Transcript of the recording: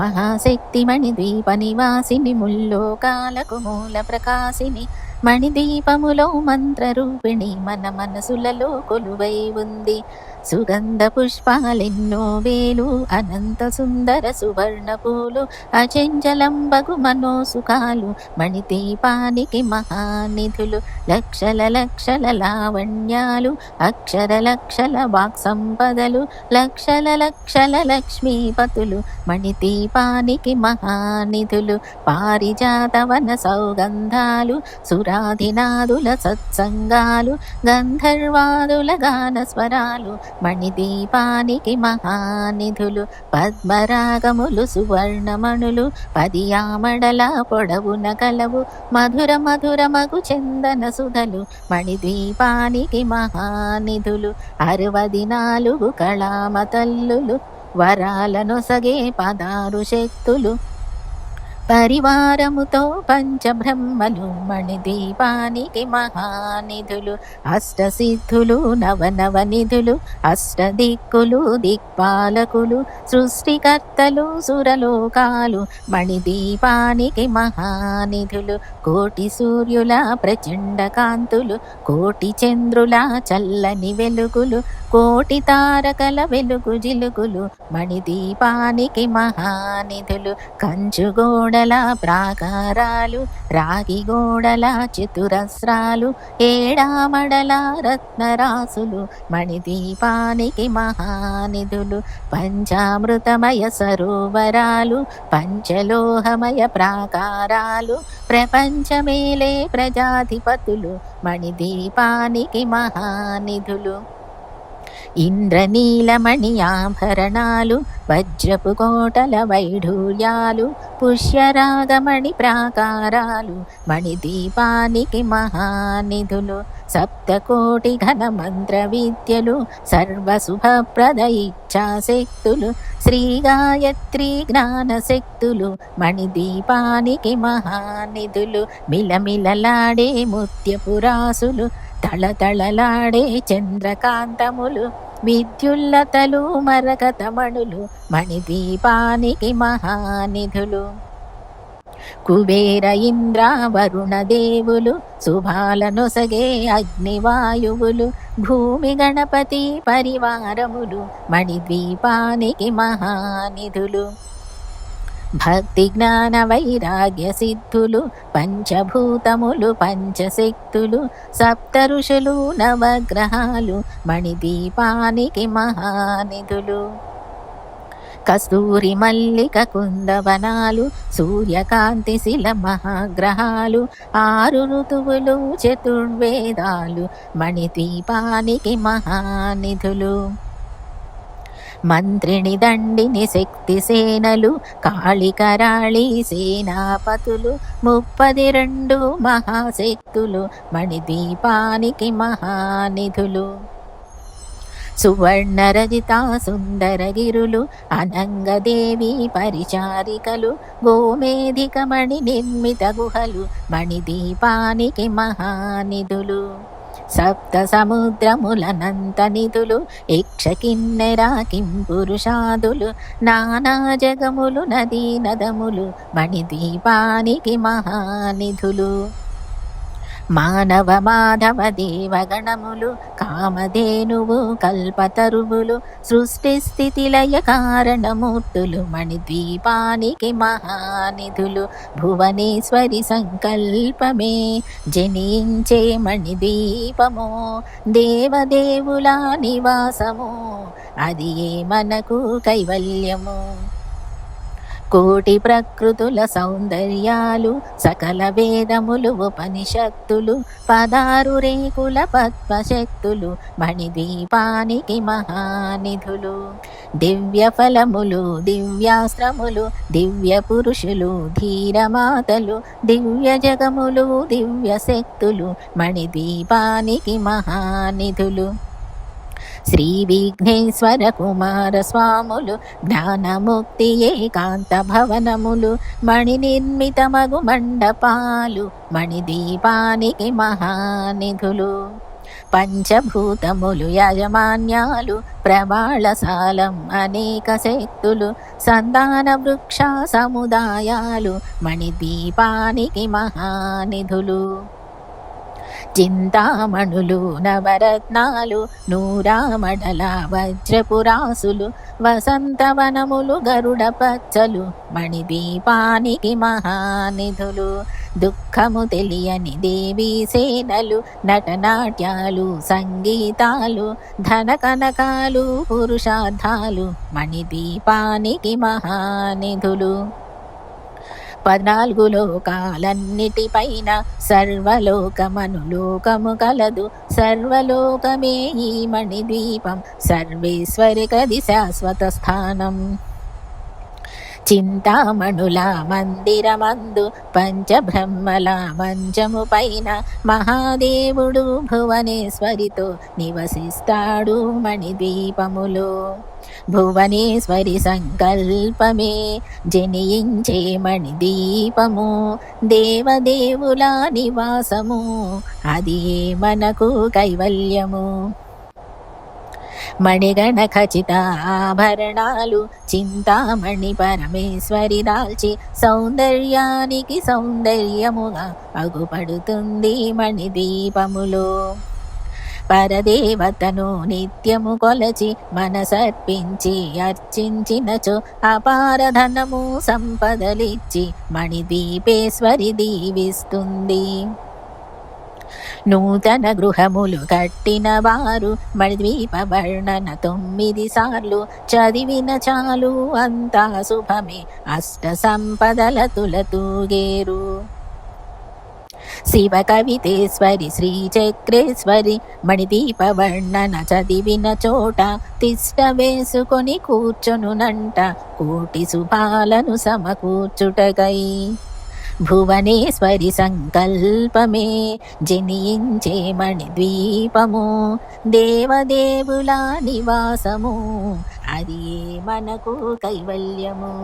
మహాశక్తి మణిద్వీప నివాసిని ముల్లోకాలకు మూల ప్రకాశిని మణిదీపములో మంత్రరూపిణి మన మనసులలో కొలువై ఉంది. సుగంధ పుష్పాలెన్నో వేలు అనంత సుందర సువర్ణ పూలు అచంచలంబగు మనోసుఖాలు మణిదీపానికి మహానిధులు. లక్షల లక్షల లావణ్యాలు అక్షర లక్షల వాక్సంపదలు లక్షల లక్షల లక్ష్మీపతులు మణిదీపానికి మహానిధులు. పారిజాతవన సౌగంధాలు సురాధినాదుల సత్సంగాలు గంధర్వాదుల గాన స్వరాలు మణిదీపానికి మహానిధులు. పద్మరాగములు సువర్ణమణులు పదియామడల పొడవున కలవు మధుర మధురమగు చందన సుధలు మణిద్వీపానికి మహానిధులు. 64 కళామ తల్లులు వరాలనొసగే 16 శక్తులు పరివారముతో పంచబ్రహ్మలు మణిదీపానికి మహానిధులు. అష్టసిద్ధులు నవనవనిధులు అష్టదిక్కులు దిక్పాలకులు సృష్టికర్తలు సురలోకాలు మణిదీపానికి మహానిధులు. కోటి సూర్యుల ప్రచండ కాంతులు కోటి చంద్రుల చల్లని వెలుగులు కోటి తారకల వెలుగు జిలుగులు మణిదీపానికి మహానిధులు. కంచుగోడల ప్రాకారాలు రాగి గోడల చతురస్రాలు ఏడామడల రత్నరాసులు మణిదీపానికి మహానిధులు. పంచామృతమయ సరోవరాలు పంచలోహమయ ప్రాకారాలు ప్రపంచమేలే ప్రజాధిపతులు మణిదీపానికి మహానిధులు. ఇంద్రనీలమణి ఆభరణాలు వజ్రపు కోటల వైఢూర్యాలు పుష్యరాగమణి ప్రాకారాలు మణిదీపానికి మహానిధులు. సప్తకోటి ఘన మంత్ర విద్యలు సర్వశుభప్రద ఇచ్ఛాశక్తులు శ్రీ గాయత్రి జ్ఞానశక్తులు మణిదీపానికి మహానిధులు. మిలమిలలాడే ముత్యపురాసులు తళతళలాడే చంద్రకాంతములు విద్యుల్లతలు మరకతమణులు మణిదీపానికి మహానిధులు. కుబేర ఇంద్ర వరుణ దేవులు శుభాలనొసగే అగ్నివాయువులు భూమి గణపతి పరివారములు మణిద్వీపానికి మహానిధులు. భక్తి జ్ఞాన వైరాగ్య సిద్ధులు పంచభూతములు పంచశక్తులు సప్త ఋషులు నవగ్రహాలు మణిదీపానికి మహానిధులు. కస్తూరి మల్లిక కుందవనాలు సూర్యకాంతి శిల మహాగ్రహాలు 6 ఋతువులు చతుర్వేదాలు మణిదీపానికి మహానిధులు. మంత్రిని దండిని శక్తి సేనలు కాళికరాళి సేనాపతులు 32 మహాశక్తులు మణిదీపానికి మహానిధులు. సువర్ణ రజిత సుందరగిరులు అనంగదేవి పరిచారికలు గోమేధికమణి నిర్మిత గుహలు మణిదీపానికి మహానిధులు. సప్త సముద్రములనంత నిధులు యక్షకిన్నెర కింపురుషాదులు నానా జగములు నదీ నదములు మణిదీపానికి మహానిధులు. మానవ మాధవ దేవగణములు కామధేనువు కల్పతరువులు సృష్టి స్థితి లయ కారణమూర్తులు మణిద్వీపానికి మహానిధులు. భువనేశ్వరి సంకల్పమే జనించే మణిద్వీపము దేవదేవుల నివాసము అది ఏ మనకు కైవల్యము. కోటి ప్రకృతుల సౌందర్యాలు సకల వేదములు ఉపనిషత్తులు 16 రేకుల పద్మశక్తులు మణిద్వీపానికి మహానిధులు. దివ్య ఫలములు దివ్యాస్త్రములు దివ్య పురుషులు ధీరమాతలు దివ్య జగములు దివ్య శక్తులు మణిద్వీపానికి మహానిధులు. శ్రీ విఘ్నేశ్వర కుమార స్వాములు జ్ఞానముక్తి ఏకాంత భవనములు మణి నిర్మితమగు మండపాలు మణిద్వీపానికి మహానిధులు. పంచభూతములు యాజమాన్యాలు ప్రవాళసాలం అనేక శక్తులు సంతాన వృక్ష సముదాయాలు మణిదీపానికి మహానిధులు చింతామణులు నవరత్నాలు నూరామడల వజ్రపురాసులు వసంతవనములు గరుడ పచ్చలు మణిదీపానికి మహానిధులు దుఃఖము తెలియని దేవీ సేనలు నటనాట్యాలు సంగీతాలు ధన కనకాలు పురుషార్థాలు మణిదీపానికి మహానిధులు 14 లోకాలన్నిటిపైన సర్వలోకమనులోకము కలదు సర్వలోకమే ఈ మణిద్వీపం సర్వేశ్వరికది శాశ్వత స్థానం చింతామణుల మందిరమందు పంచబ్రహ్మల మంచము పైన మహాదేవుడు భువనేశ్వరితో నివసిస్తాడు మణిద్వీపములో భువనేశ్వరి సంకల్పమే జనించే మణిదీపము దేవదేవుల నివాసము అది మనకు కైవల్యము మణిగణ ఖచిత ఆభరణాలు చింతామణి పరమేశ్వరి దాల్చి సౌందర్యానికి సౌందర్యముగా అగుపడుతుంది మణిదీపములో పరదేవతను నిత్యము కొలచి మనసర్పించి అర్చించినచో అపారధనము సంపదలిచ్చి మణిదీపేశ్వరి దీవిస్తుంది నూతన గృహములు కట్టిన వారు మణిద్వీప వర్ణన 9 సార్లు చదివిన చాలు అంతా శుభమే అష్ట సంపదల తులతూగేరు శివ కవితేశ్వరి శ్రీచక్రేశ్వరి మణిదీప వర్ణన చదివిన చోట తిష్ట వేసుకొని కూర్చొనునంట కోటి శుభాలను సమకూర్చుటకై భువనేశ్వరి సంకల్పమే జనించే మణిద్వీపము దేవదేవుల నివాసము అది మనకు కైవల్యము